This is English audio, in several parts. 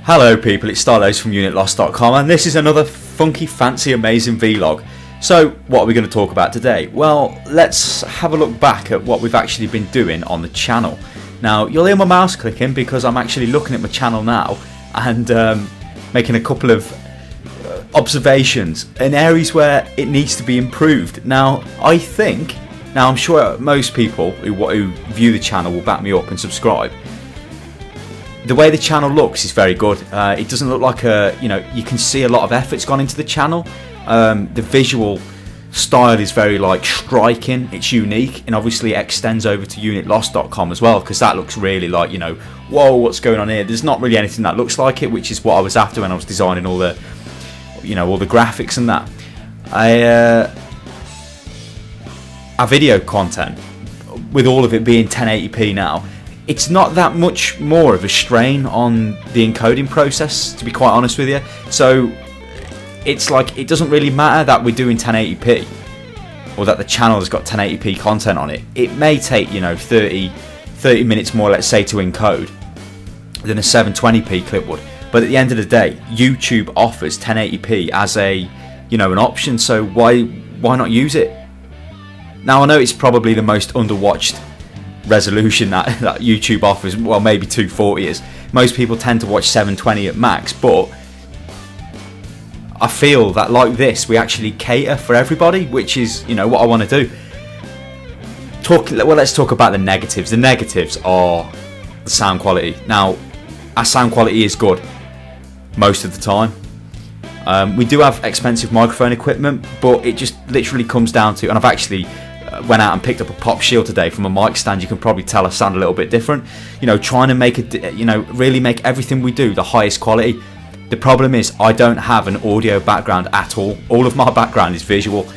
Hello people, it's Stylosa from UnitLost.com, and this is another funky, fancy, amazing vlog. So what are we going to talk about today? Well, let's have a look back at what we've actually been doing on the channel. Now, you'll hear my mouse clicking because I'm actually looking at my channel now and making a couple of observations in areas where it needs to be improved. Now, I'm sure most people who view the channel will back me up and subscribe. The way the channel looks is very good. It doesn't look like you can see a lot of effort's gone into the channel. The visual style is very striking, it's unique, and obviously it extends over to UnitLost.com as well, because that looks really whoa, what's going on here? There's not really anything that looks like it, which is what I was after when I was designing all the all the graphics and that. Our video content, with all of it being 1080p now, it's not that much more of a strain on the encoding process, to be quite honest with you. So it's it doesn't really matter that we're doing 1080p or that the channel has got 1080p content on it. It may take 30 minutes more, let's say, to encode than a 720p clip would, but at the end of the day YouTube offers 1080p as an option, so why not use it? Now, I know it's probably the most underwatched resolution that YouTube offers. Well, maybe 240 is. Most people tend to watch 720 at max, but I feel that like this we actually cater for everybody, which is what I want to do. Let's talk about the negatives. The negatives are the sound quality. Now, our sound quality is good most of the time. We do have expensive microphone equipment, but it just literally comes down to, and I've actually went out and picked up a pop shield today from a mic stand. You can probably tell I sound a little bit different. Trying to make it, really make everything we do the highest quality. The problem is I don't have an audio background at all. All of my background is visual,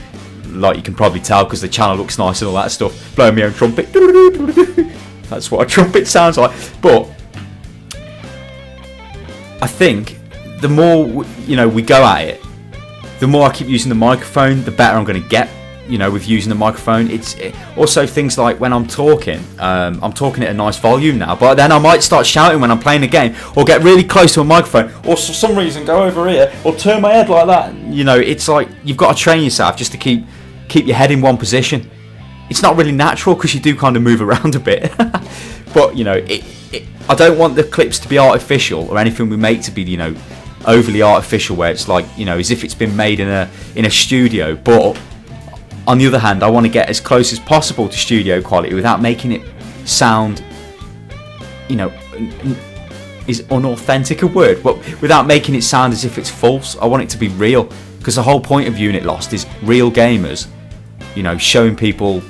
like you can probably tell, because the channel looks nice and all that stuff. Blowing my own trumpet. That's what a trumpet sounds like. But I think the more we go at it, the more I keep using the microphone, the better I'm going to get. With using the microphone. It's also things like when I'm talking at a nice volume now, but then I might start shouting when I'm playing a game, or get really close to a microphone, or for some reason go over here, or turn my head like that. It's like you've got to train yourself just to keep your head in one position. It's not really natural because you do kind of move around a bit. But I don't want the clips to be artificial, or anything we make to be overly artificial, where it's as if it's been made in a studio. But on the other hand, I want to get as close as possible to studio quality without making it sound, is unauthentic a word, but without making it sound as if it's false. I want it to be real, because the whole point of Unit Lost is real gamers, showing people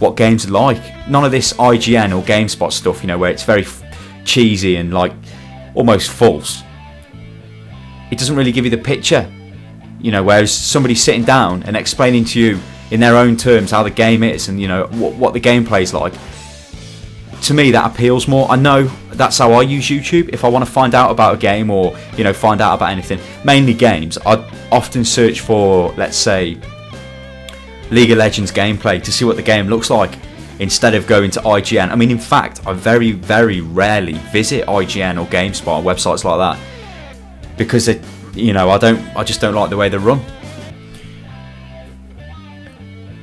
what games are like. None of this IGN or GameSpot stuff, where it's very cheesy and almost false. It doesn't really give you the picture, whereas somebody sitting down and explaining to you in their own terms how the game is and what the gameplay is like. To me, that appeals more. I know that's how I use YouTube. If I want to find out about a game, or find out about anything, mainly games, I often search for, let's say, League of Legends gameplay to see what the game looks like, instead of going to IGN. I mean, in fact, I very, very rarely visit IGN or GameSpot, websites like that, because I just don't like the way they run.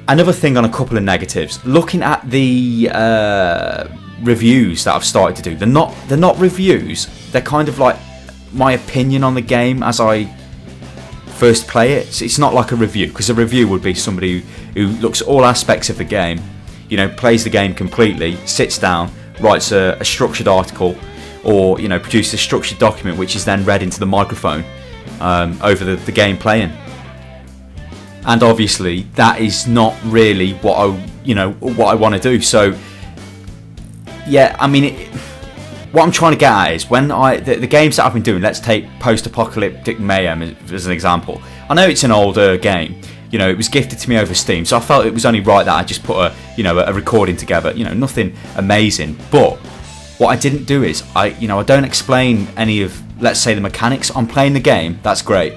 Another thing on a couple of negatives, looking at the reviews that I've started to do, they're not reviews, they're kind of like my opinion on the game as I first play it. So it's not like a review, because a review would be somebody who looks at all aspects of the game, plays the game completely, sits down, writes a structured article, or produces a structured document which is then read into the microphone over the game playing. And obviously that is not really what I want to do. So yeah, I mean, what I'm trying to get at is when the games that I've been doing, let's take Post-Apocalyptic Mayhem as an example. I know it's an older game, it was gifted to me over Steam, so I felt it was only right that I just put a recording together, nothing amazing. But what I didn't do is I don't explain any of, let's say, the mechanics. I'm playing the game, that's great.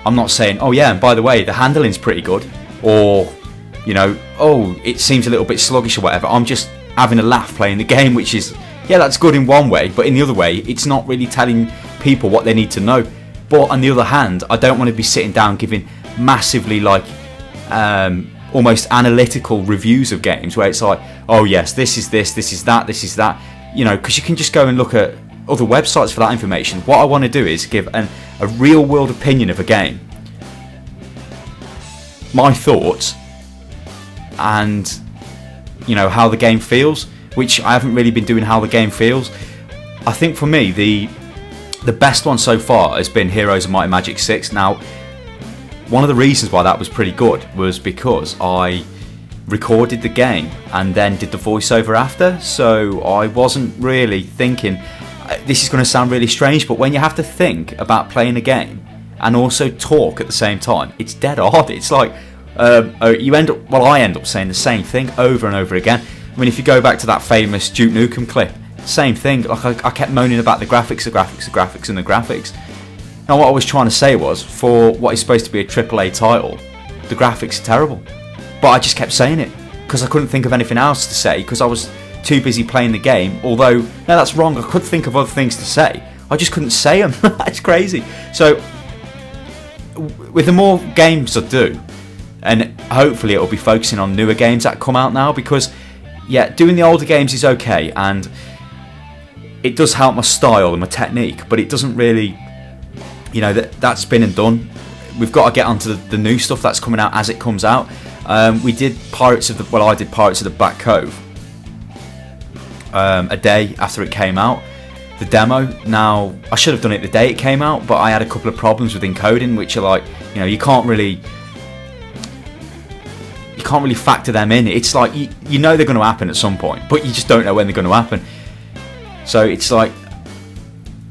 I'm not saying, oh yeah, and by the way, the handling's pretty good, or oh, it seems a little bit sluggish or whatever. I'm just having a laugh playing the game, which is, yeah, that's good in one way, but in the other way, it's not really telling people what they need to know. But on the other hand, I don't want to be sitting down giving massively like almost analytical reviews of games where it's like, oh yes, this is this, this is that, this is that, you know, because you can just go and look at other websites for that information. What I want to do is give a real world opinion of a game, my thoughts, and you know, how the game feels, which I haven't really been doing. How the game feels, I think for me the best one so far has been Heroes of Might and Magic 6. Now, one of the reasons why that was pretty good was because I recorded the game and then did the voiceover after, so I wasn't really thinking, this is going to sound really strange, but when you have to think about playing a game and also talk at the same time, it's dead hard. It's like you end up, well, I end up saying the same thing over and over again. I mean, if you go back to that famous Duke Nukem clip, same thing. Like I kept moaning about the graphics, the graphics, the graphics, and the graphics. Now, what I was trying to say was, for what is supposed to be a AAA title, the graphics are terrible. But I just kept saying it because I couldn't think of anything else to say, because I was too busy playing the game. Although, no, that's wrong. I could think of other things to say. I just couldn't say them. That's crazy. So, with the more games I do, and hopefully it'll be focusing on newer games that come out now, because, yeah, doing the older games is okay, and it does help my style and my technique, but it doesn't really, you know, that's been and done. We've got to get onto the new stuff that's coming out as it comes out. We did Pirates of the, well, I did Pirates of the Black Cove a day after it came out, the demo. Now, I should have done it the day it came out, but I had a couple of problems with encoding, which are like, you know, you can't really factor them in. It's like, you know they're going to happen at some point, but you just don't know when they're going to happen. So it's like,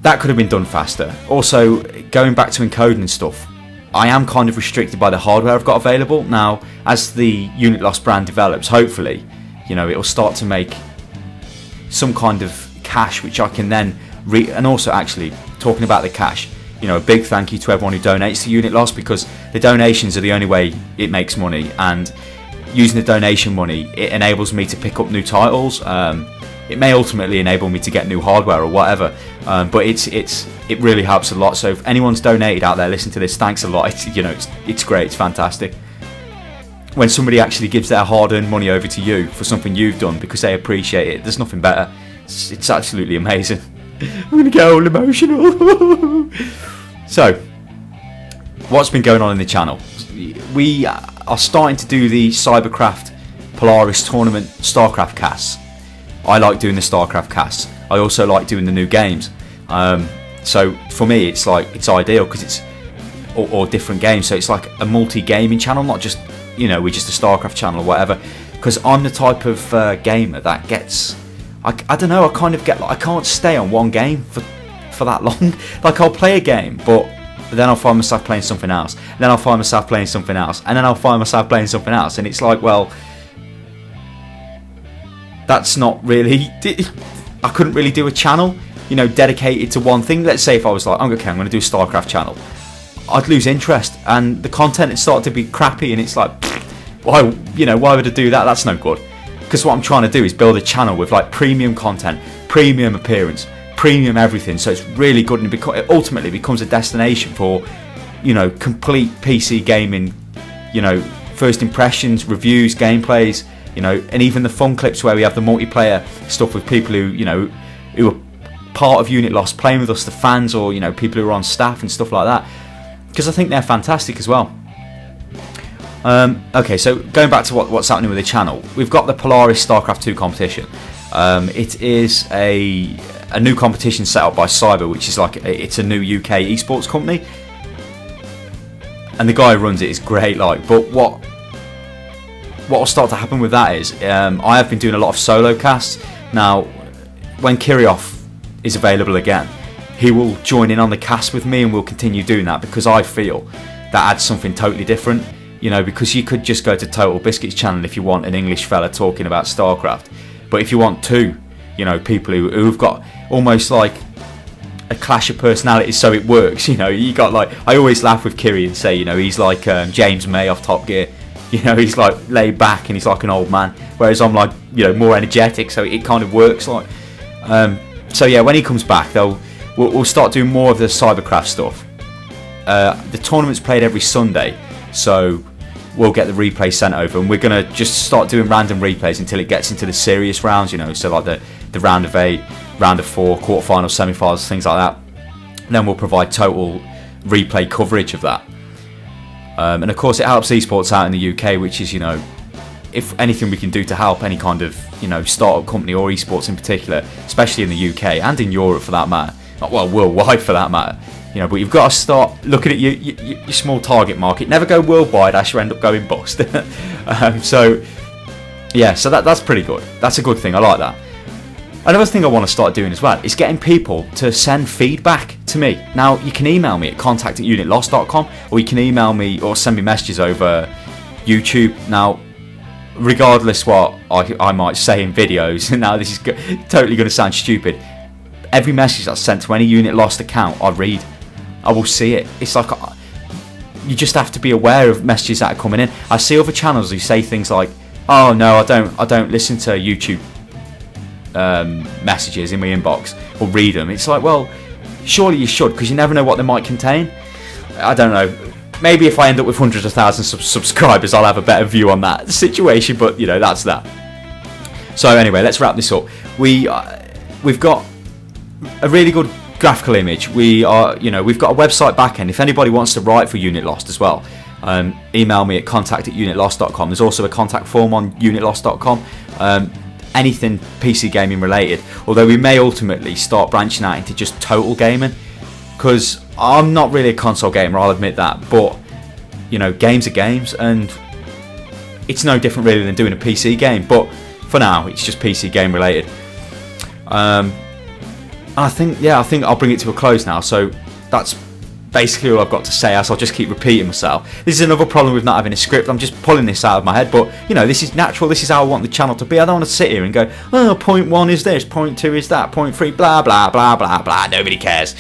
that could have been done faster. Also, going back to encoding and stuff, I am kind of restricted by the hardware I've got available. Now, as the Unit Lost brand develops, hopefully, you know, it'll start to make some kind of cash, which I can then and also, actually, talking about the cash, you know, a big thank you to everyone who donates to Unit Lost, because the donations are the only way it makes money, and using the donation money, it enables me to pick up new titles. It may ultimately enable me to get new hardware or whatever, but it really helps a lot. So if anyone's donated out there, listen to this, thanks a lot. It's great, it's fantastic. When somebody actually gives their hard-earned money over to you for something you've done because they appreciate it, there's nothing better. It's absolutely amazing. I'm gonna get all emotional. So, what's been going on in the channel? We are starting to do the Cybercraft Polaris Tournament StarCraft casts. I like doing the StarCraft casts. I also like doing the new games. So for me, it's like, it's ideal because it's or different games. So it's like a multi-gaming channel, not just, you know, we're just a StarCraft channel or whatever. Because I'm the type of gamer that gets, I don't know, I kind of get like, I can't stay on one game for that long. Like, I'll play a game, but then I'll find myself playing something else. And then I'll find myself playing something else. And then I'll find myself playing something else. And it's like, well, that's not really, I couldn't really do a channel, you know, dedicated to one thing. Let's say if I was like, okay, I'm going to do a StarCraft channel, I'd lose interest and the content would start to be crappy, and it's like, why would I do that? That's no good. Because what I'm trying to do is build a channel with like premium content, premium appearance, premium everything, so it's really good, and it ultimately becomes a destination for, you know, complete PC gaming, you know, first impressions, reviews, gameplays, you know, and even the fun clips where we have the multiplayer stuff with people who, you know, who are part of Unit Lost playing with us, the fans, or, you know, people who are on staff and stuff like that, because I think they're fantastic as well. Okay, so going back to what's happening with the channel, we've got the Polaris StarCraft 2 competition. It is a new competition set up by Cyber, which is like, it's a new UK esports company, and the guy who runs it is great. Like, but what will start to happen with that is, I have been doing a lot of solo casts. Now, when Kirioth is available again, he will join in on the cast with me, and we'll continue doing that, because I feel that adds something totally different. You know, because you could just go to Total Biscuits channel if you want an English fella talking about StarCraft, but if you want two, you know, people who've got almost like a clash of personalities, so it works. You know, you got like, I always laugh with Kiri and say, you know, he's like James May off Top Gear. You know, he's like laid back and he's like an old man, whereas I'm like, you know, more energetic, so it kind of works. Like, so yeah, when he comes back, we'll start doing more of the Cybercraft stuff. The tournament's played every Sunday, so we'll get the replay sent over, and we're going to just start doing random replays until it gets into the serious rounds, you know, so like the round of 8, round of 4, quarterfinals, semi-finals, things like that. And then we'll provide total replay coverage of that. And of course it helps esports out in the UK, which is, you know, if anything we can do to help any kind of, you know, startup company or esports in particular, especially in the UK and in Europe for that matter, well, worldwide for that matter, you know, but you've got to start looking at your small target market. Never go worldwide, else you end up going bust. So yeah, so that's pretty good. That's a good thing. I like that. Another thing I want to start doing as well is getting people to send feedback to me. Now, you can email me at contact@unitlost.com, or you can email me or send me messages over YouTube. Now, regardless what I might say in videos, now this is totally going to sound stupid, every message that's sent to any Unit Lost account, I read. I will see it. It's like, you just have to be aware of messages that are coming in. I see other channels who say things like, oh no, I don't listen to YouTube messages in my inbox or read them. It's like, well, surely you should, because you never know what they might contain. I don't know, maybe if I end up with hundreds of thousands of subscribers, I'll have a better view on that situation, but you know, that's that. So anyway, let's wrap this up. We've got a really good graphical image. We've got a website backend. If anybody wants to write for Unit Lost as well, email me at contact@unitlost.com. There's also a contact form on unitlost.com. Anything PC gaming related, although we may ultimately start branching out into just total gaming, because I'm not really a console gamer, I'll admit that, but you know, games are games, and it's no different really than doing a PC game, but for now it's just PC game related. I think I'll bring it to a close now. So that's basically all I've got to say, as I'll just keep repeating myself. This is another problem with not having a script. I'm just pulling this out of my head, but you know, this is natural. This is how I want the channel to be. I don't want to sit here and go, oh, point 1 is this, point 2 is that, point 3, blah blah blah blah blah. Nobody cares.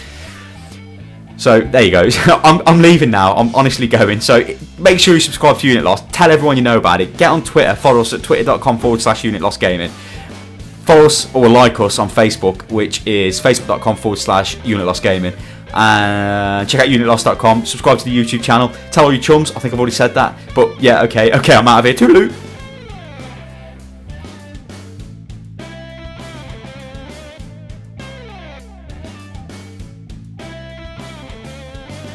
So there you go. I'm leaving now. I'm honestly going. So make sure you subscribe to Unit Lost. Tell everyone you know about it. Get on Twitter. Follow us at twitter.com/UnitLostGaming. Follow us or like us on Facebook, which is facebook.com/UnitLostGaming. And check out unitlost.com. Subscribe to the YouTube channel. Tell all your chums. I think I've already said that. But yeah, okay, I'm out of here. Toodaloo.